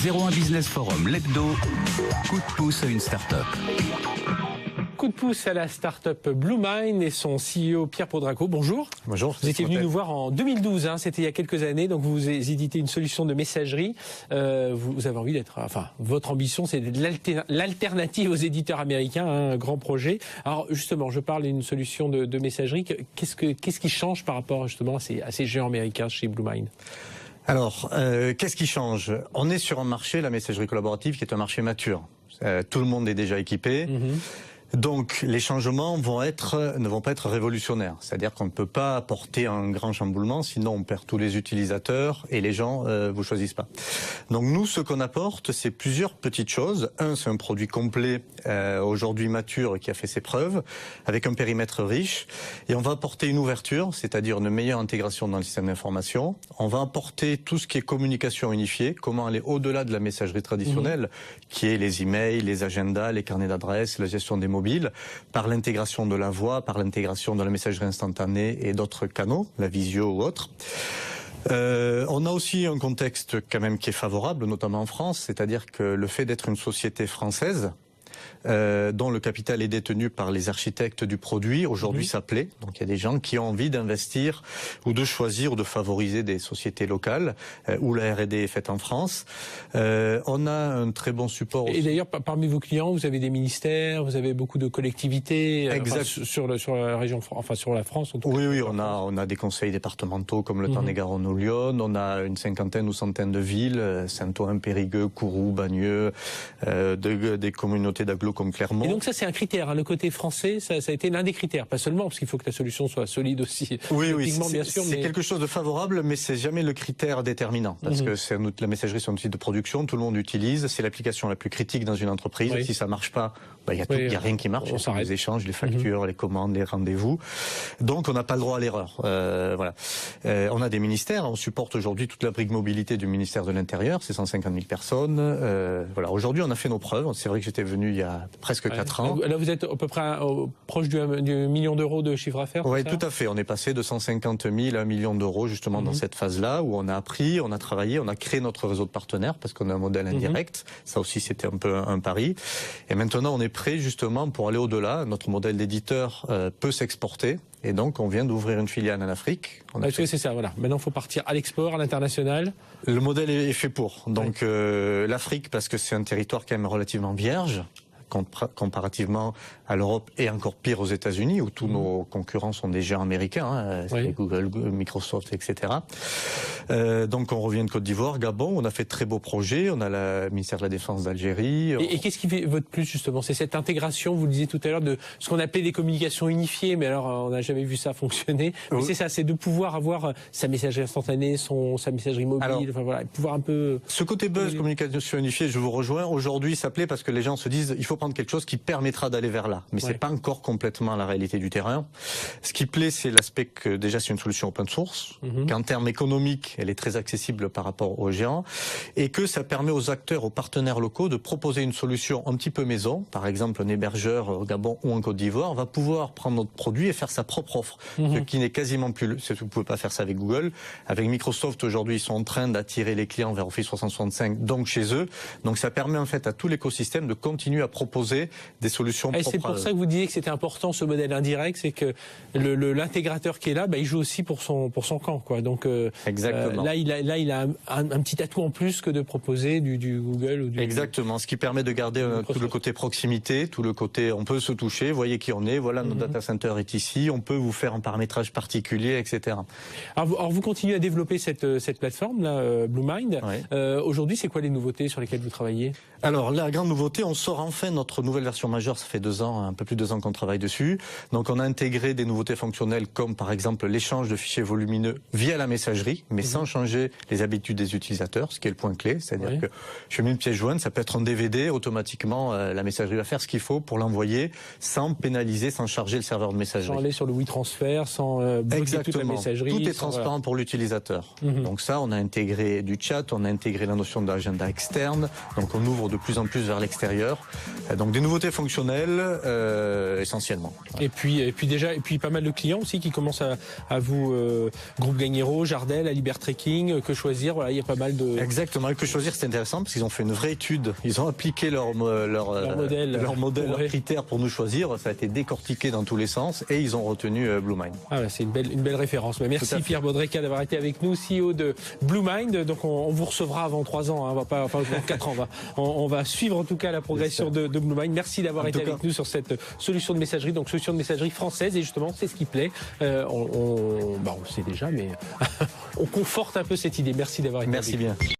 01 Business Forum, l'hebdo, coup de pouce à une start-up. Coup de pouce à la start-up Bluemind et son CEO Pierre Podraco. Bonjour. Bonjour. Vous étiez venu nous voir en 2012, c'était il y a quelques années, donc vous éditez une solution de messagerie. Vous avez envie d'être, votre ambition c'est l'alternative aux éditeurs américains, un grand projet. Alors justement, je parle d'une solution de messagerie. Qu'est-ce qui change par rapport justement à ces géants américains chez Bluemind ? Alors, qu'est-ce qui change? On est sur un marché, la messagerie collaborative, qui est un marché mature. Tout le monde est déjà équipé. Donc les changements ne vont pas être révolutionnaires. C'est-à-dire qu'on ne peut pas apporter un grand chamboulement, sinon on perd tous les utilisateurs et les gens vous choisissent pas. Donc nous, ce qu'on apporte, c'est plusieurs petites choses. Un, c'est un produit complet, aujourd'hui mature, qui a fait ses preuves, avec un périmètre riche. Et on va apporter une ouverture, c'est-à-dire une meilleure intégration dans le système d'information. On va apporter tout ce qui est communication unifiée, comment aller au-delà de la messagerie traditionnelle, qui est les emails, les agendas, les carnets d'adresses, la gestion des mobiles, par l'intégration de la voix, par l'intégration de la messagerie instantanée et d'autres canaux, la visio ou autre. On a aussi un contexte quand même qui est favorable, notamment en France, c'est-à-dire que le fait d'être une société française, dont le capital est détenu par les architectes du produit, aujourd'hui ça plaît. Donc il y a des gens qui ont envie d'investir ou de choisir ou de favoriser des sociétés locales où la R&D est faite en France. On a un très bon support. Et d'ailleurs, parmi vos clients, vous avez des ministères, vous avez beaucoup de collectivités sur la région, sur la France. En tout cas. Oui, on a des conseils départementaux comme le Tarn-et-Garonne ou Lyon. On a une cinquantaine ou centaine de villes, Saint-Ouen, Périgueux, Kourou, Bagneux, des communautés d'agglo comme Clermont. Et donc ça c'est un critère, le côté français, ça a été l'un des critères, pas seulement parce qu'il faut que la solution soit solide aussi. Oui, bien sûr. C'est quelque chose de favorable, mais c'est jamais le critère déterminant, parce que la messagerie c'est un outil de production, tout le monde l'utilise, c'est l'application la plus critique dans une entreprise. Si ça marche pas, il y a rien qui marche. On les échanges, les factures, les commandes, les rendez-vous. Donc on n'a pas le droit à l'erreur. Voilà. On a des ministères, on supporte aujourd'hui toute la brique mobilité du ministère de l'Intérieur, c'est 150 000 personnes. Voilà. Aujourd'hui on a fait nos preuves. C'est vrai que j'étais venu il y a presque 4 ans. Là, vous êtes à peu près proche du million d'euros de chiffre d'affaires. Oui, tout à fait. On est passé de 150 000 à 1 million d'euros justement dans cette phase-là où on a appris, on a travaillé, on a créé notre réseau de partenaires parce qu'on a un modèle indirect. Ça aussi, c'était un peu un pari. Et maintenant, on est prêt justement pour aller au-delà. Notre modèle d'éditeur peut s'exporter. Et donc, on vient d'ouvrir une filiale en Afrique. C'est ça, voilà. Maintenant, il faut partir à l'export, à l'international. Le modèle est fait pour. Donc, l'Afrique, parce que c'est un territoire quand même relativement vierge, comparativement à l'Europe et encore pire aux États-Unis où tous nos concurrents sont des géants américains, Google, Microsoft, etc. Donc on revient de Côte d'Ivoire, Gabon, on a fait de très beaux projets, on a le ministère de la Défense d'Algérie. Et qu'est-ce qui fait votre plus justement? C'est cette intégration, vous le disiez tout à l'heure, de ce qu'on appelait des communications unifiées, mais alors on n'a jamais vu ça fonctionner. Mais c'est ça, c'est de pouvoir avoir sa messagerie instantanée, sa messagerie mobile, pouvoir un peu... Ce côté buzz, communication unifiée, je vous rejoins. Aujourd'hui, ça plaît parce que les gens se disent il faut prendre quelque chose qui permettra d'aller vers là. Mais c'est pas encore complètement la réalité du terrain. Ce qui plaît, c'est l'aspect que déjà c'est une solution open source, qu'en termes économiques, elle est très accessible par rapport aux géants, et que ça permet aux acteurs, aux partenaires locaux de proposer une solution un petit peu maison. Par exemple, un hébergeur au Gabon ou en Côte d'Ivoire va pouvoir prendre notre produit et faire sa propre offre, ce qui n'est quasiment plus... Vous pouvez pas faire ça avec Google. Avec Microsoft, aujourd'hui, ils sont en train d'attirer les clients vers Office 365, donc chez eux. Donc ça permet en fait à tout l'écosystème de continuer à proposer des solutions propres. Et c'est pour ça que vous disiez que c'était important ce modèle indirect, c'est que l'intégrateur qui est là, il joue aussi pour son camp, quoi. Donc exactement. Là il a un petit atout en plus que de proposer du Google ou du... Exactement, ce qui permet de garder tout le côté proximité, tout le côté on peut se toucher, voyez qui on est, voilà notre data center est ici, on peut vous faire un paramétrage particulier, etc. Alors vous continuez à développer cette plateforme là, Bluemind. Aujourd'hui, c'est quoi les nouveautés sur lesquelles vous travaillez? Alors la grande nouveauté, on sort enfin notre nouvelle version majeure, ça fait 2 ans, un peu plus de 2 ans qu'on travaille dessus. Donc on a intégré des nouveautés fonctionnelles comme par exemple l'échange de fichiers volumineux via la messagerie, mais sans changer les habitudes des utilisateurs, ce qui est le point clé. C'est-à-dire que je mets une pièce jointe, ça peut être un DVD, automatiquement la messagerie va faire ce qu'il faut pour l'envoyer sans pénaliser, sans charger le serveur de messagerie. Sans aller sur le WeTransfer, sans bloquer toute la messagerie. Tout est transparent pour l'utilisateur. Donc ça, on a intégré du chat, on a intégré la notion d'agenda externe, donc on ouvre de plus en plus vers l'extérieur. Donc des nouveautés fonctionnelles essentiellement. Et puis pas mal de clients aussi qui commencent à vous Groupe Gagnero, Jardel, Alibert Trekking, Que Choisir. Voilà, il y a pas mal de Exactement. Et Que Choisir, c'est intéressant parce qu'ils ont fait une vraie étude. Ils ont appliqué leur modèle, leurs critères pour nous choisir. Ça a été décortiqué dans tous les sens et ils ont retenu Blue Mind. Ah ouais, c'est une belle référence. Mais merci Pierre Baudreca d'avoir été avec nous, CEO de Blue Mind. Donc on vous recevra avant 3 ans, hein, on va pas, enfin 4 ans. On va suivre en tout cas la progression de Blue Mind. Merci d'avoir été avec nous sur cette solution de messagerie, donc solution de messagerie française. Et justement, c'est ce qui plaît. On le sait déjà, mais on conforte un peu cette idée. Merci d'avoir été avec nous. Merci bien.